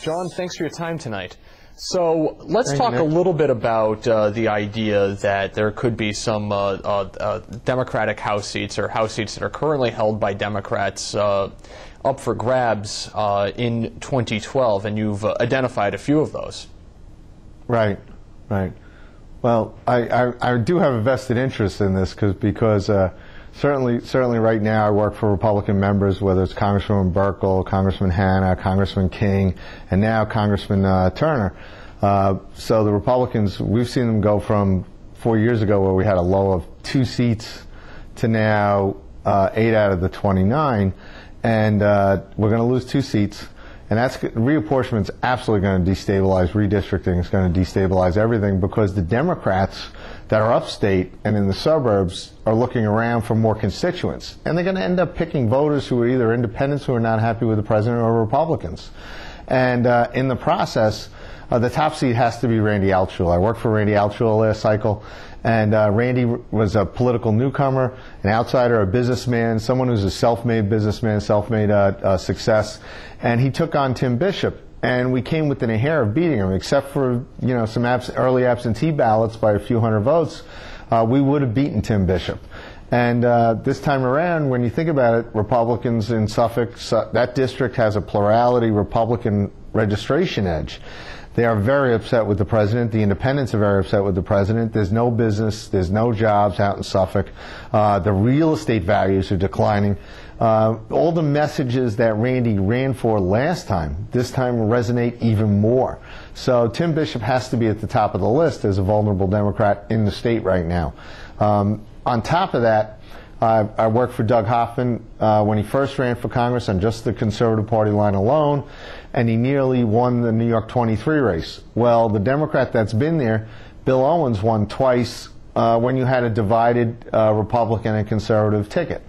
John, thanks for your time tonight. So let's talk a little bit about the idea that there could be some Democratic House seats or House seats that are currently held by Democrats up for grabs in 2012, and you've identified a few of those. Right, right. Well, I do have a vested interest in this because certainly right now I work for Republican members, whether it's Congresswoman Burkle, Congressman Hanna, Congressman King, and now Congressman Turner. So the Republicans, we've seen them go from 4 years ago where we had a low of 2 seats to now 8 out of the 29, and we're going to lose 2 seats. And that's reapportionment is absolutely going to destabilize redistricting. It's going to destabilize everything because the Democrats that are upstate and in the suburbs are looking around for more constituents, and they're going to end up picking voters who are either independents who are not happy with the president or Republicans. And in the process, the top seat has to be Randy Altshuler. I worked for Randy Altshuler last cycle, and Randy was a political newcomer, an outsider, a businessman, someone who's a self-made businessman, self-made success, and he took on Tim Bishop, and we came within a hair of beating him, except for some early absentee ballots by a few hundred votes. We would have beaten Tim Bishop. And this time around, when you think about it, Republicans in Suffolk, that district has a plurality Republican registration edge. They are very upset with the president. The independents are very upset with the president. There's no business. There's no jobs out in Suffolk. The real estate values are declining. All the messages that Randy ran for last time, this time resonate even more. So Tim Bishop has to be at the top of the list as a vulnerable Democrat in the state right now. On top of that, I worked for Doug Hoffman when he first ran for Congress on just the Conservative Party line alone, and he nearly won the New York 23 race. Well, the Democrat that's been there, Bill Owens, won twice when you had a divided Republican and Conservative ticket.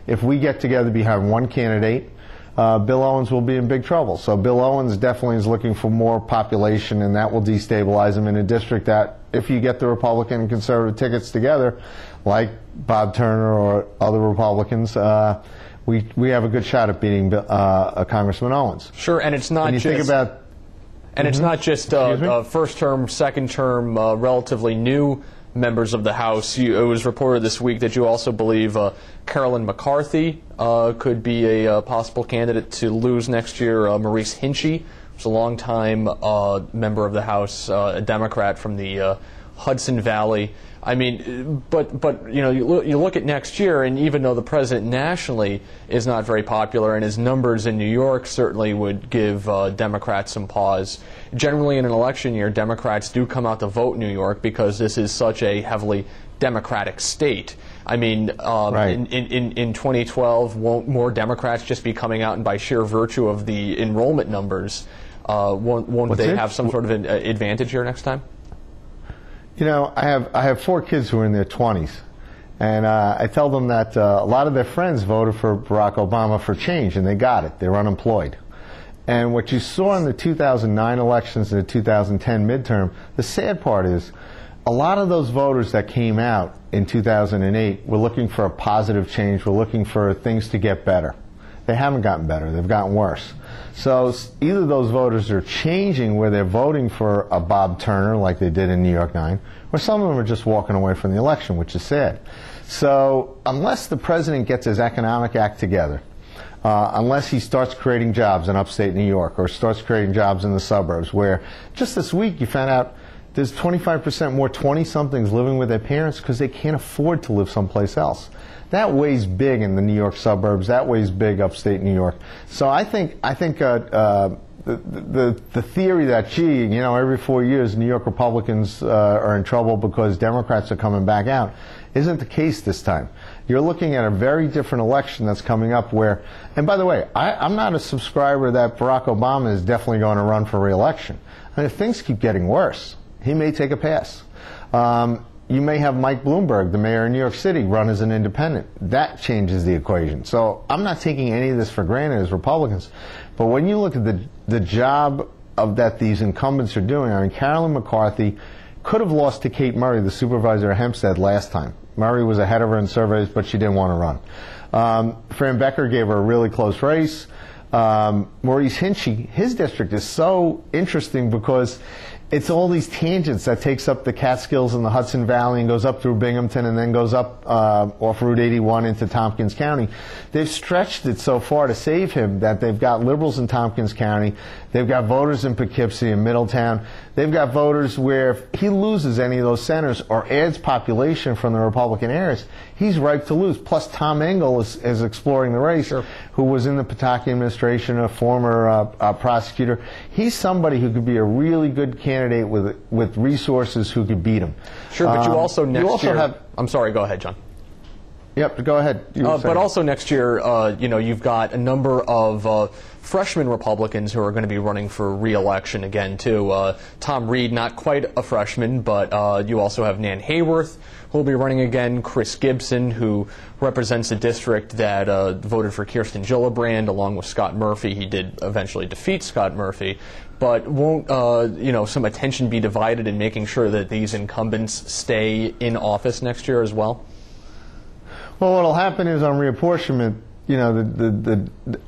If we get together behind one candidate, Bill Owens will be in big trouble. So Bill Owens definitely is looking for more population, and that will destabilize him in a district that, if you get the Republican and Conservative tickets together, like Bob Turner or other Republicans, we have a good shot at beating Congressman Owens. Sure, and it's not it's not just first term, second term, relatively new members of the House. It was reported this week that you also believe Carolyn McCarthy could be a possible candidate to lose next year. Maurice Hinchey, who's a longtime member of the House, a Democrat from the Hudson Valley. I mean, but you look at next year, and even though the president nationally is not very popular, and his numbers in New York certainly would give Democrats some pause. Generally, in an election year, Democrats do come out to vote in New York because this is such a heavily Democratic state. I mean, in 2012, won't more Democrats just be coming out, and by sheer virtue of the enrollment numbers, won't they have some sort of an advantage here next time? I have 4 kids who are in their 20s, and I tell them that a lot of their friends voted for Barack Obama for change, and they got it. They were unemployed. And what you saw in the 2009 elections and the 2010 midterm, the sad part is a lot of those voters that came out in 2008 were looking for a positive change, were looking for things to get better. They haven't gotten better. They've gotten worse. So either those voters are changing where they're voting for a Bob Turner like they did in New York 9, or some of them are just walking away from the election, which is sad. So unless the president gets his economic act together, unless he starts creating jobs in upstate New York or starts creating jobs in the suburbs, where just this week you found out there's 25% more 20-somethings living with their parents because they can't afford to live someplace else. That weighs big in the New York suburbs. That weighs big upstate New York. So I think the theory that, every 4 years New York Republicans are in trouble because Democrats are coming back out isn't the case this time. You're looking at a very different election that's coming up where, and by the way, I'm not a subscriber that Barack Obama is definitely going to run for re-election. And if things keep getting worse, he may take a pass. You may have Mike Bloomberg, the mayor of New York City, run as an independent. That changes the equation. So I'm not taking any of this for granted as Republicans. But when you look at the job that these incumbents are doing, I mean, Carolyn McCarthy could have lost to Kate Murray, the supervisor of Hempstead, last time. Murray was ahead of her in surveys, but she didn't want to run. Fran Becker gave her a really close race. Maurice Hinchey, his district is so interesting because it's all these tangents that takes up the Catskills and the Hudson Valley and goes up through Binghamton and then goes up off Route 81 into Tompkins County. They've stretched it so far to save him that they've got liberals in Tompkins County, they've got voters in Poughkeepsie and Middletown, they've got voters where if he loses any of those centers or adds population from the Republican areas, he's ripe to lose. Plus Tom Engel is exploring the race, sure, who was in the Pataki administration, a former prosecutor. He's somebody who could be a really good candidate with resources who could beat him. Sure, but you also next year... I'm sorry, go ahead, John. Yep, go ahead. But also next year, you've got a number of freshman Republicans who are going to be running for re-election again, too. Tom Reed, not quite a freshman, but you also have Nan Hayworth, who will be running again, Chris Gibson, who represents a district that voted for Kirsten Gillibrand, along with Scott Murphy. He did eventually defeat Scott Murphy. But won't some attention be divided in making sure that these incumbents stay in office next year as well? Well, what'll happen is on reapportionment,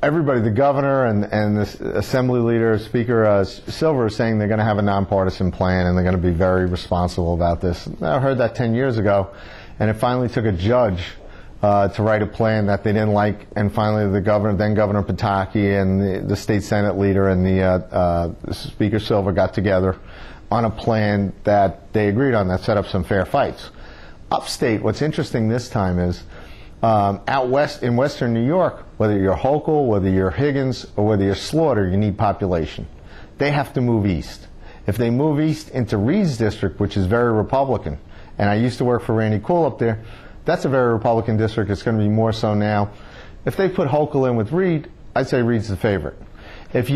everybody, the governor and the assembly leader, Speaker Silver, is saying they're going to have a nonpartisan plan and they're going to be very responsible about this. I heard that 10 years ago, and it finally took a judge to write a plan that they didn't like, and finally the governor, then Governor Pataki, and the state Senate leader and the Speaker Silver got together on a plan that they agreed on that set up some fair fights. Upstate, what's interesting this time is out west in western New York, whether you're Hochul, whether you're Higgins, or whether you're Slaughter, you need population. They have to move east. If they move east into Reed's district, which is very Republican, and I used to work for Randy Cool up there, that's a very Republican district. It's going to be more so now. If they put Hochul in with Reed, I'd say Reed's the favorite. If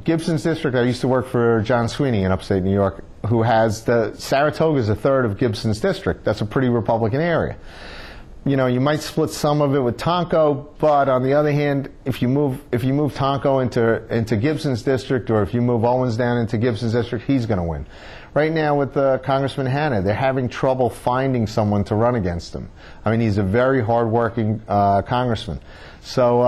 Gibson's district, I used to work for John Sweeney in upstate New York, who has Saratoga's a third of Gibson's district. That's a pretty Republican area. You might split some of it with Tonko, but on the other hand, if you move Tonko into Gibson's district, or if you move Owens down into Gibson's district, he's going to win. Right now with Congressman Hanna, they're having trouble finding someone to run against him. I mean, he's a very hard-working congressman, so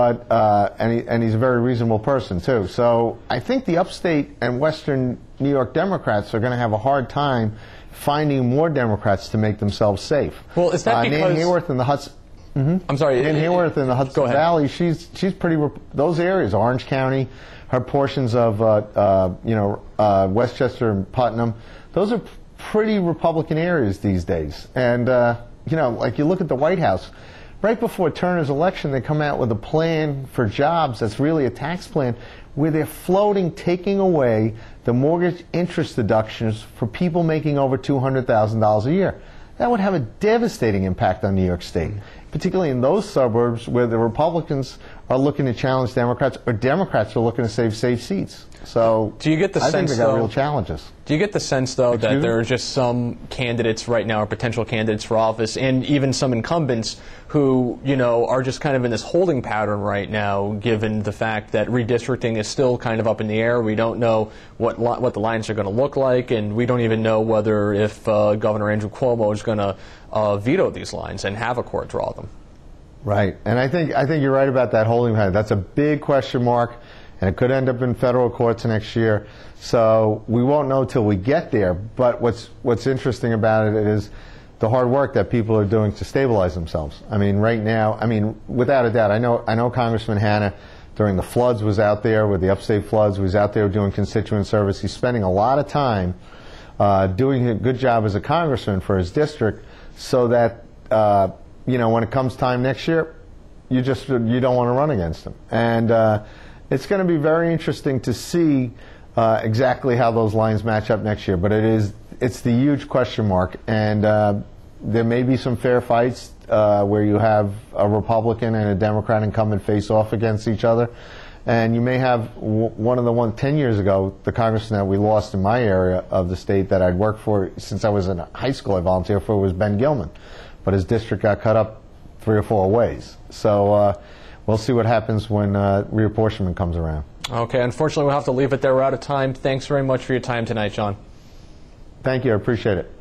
and he's a very reasonable person too. So I think the upstate and western New York Democrats are going to have a hard time finding more Democrats to make themselves safe. Well, is that because Nan Hayworth in the Hudson? I'm sorry. Nan Hayworth in the Hudson Valley. She's pretty. Those areas, Orange County, her portions of Westchester and Putnam, those are pretty Republican areas these days. And like you look at the White House, right before Turner's election, they come out with a plan for jobs that's really a tax plan where they're taking away the mortgage interest deductions for people making over $200,000 a year. That would have a devastating impact on New York State, particularly in those suburbs where the Republicans are looking to challenge Democrats, or Democrats are looking to save safe seats. So do you get the I sense, think they got real challenges. Do you get the sense, though, that there are just some candidates right now, or potential candidates for office, and even some incumbents who, are just kind of in this holding pattern right now, given the fact that redistricting is still kind of up in the air? We don't know what the lines are going to look like, and we don't even know whether if Governor Andrew Cuomo is going to veto these lines and have a court draw them. Right, and I think you're right about that holding pattern. That's a big question mark, and it could end up in federal courts next year. So we won't know till we get there. But what's interesting about it is the hard work that people are doing to stabilize themselves. I mean, right now, without a doubt, I know Congressman Hanna during the floods was out there with the upstate floods. Was out there doing constituent service. He's spending a lot of time doing a good job as a congressman for his district, so that when it comes time next year, you don't want to run against him. And it's going to be very interesting to see exactly how those lines match up next year. But it's the huge question mark, and there may be some fair fights where you have a Republican and a Democrat incumbent face off against each other. And you may have 10 years ago, the congressman that we lost in my area of the state that I'd worked for since I was in high school, I volunteered for, was Ben Gilman. But his district got cut up 3 or 4 ways. So we'll see what happens when reapportionment comes around. Okay, unfortunately we'll have to leave it there. We're out of time. Thanks very much for your time tonight, John. Thank you, I appreciate it.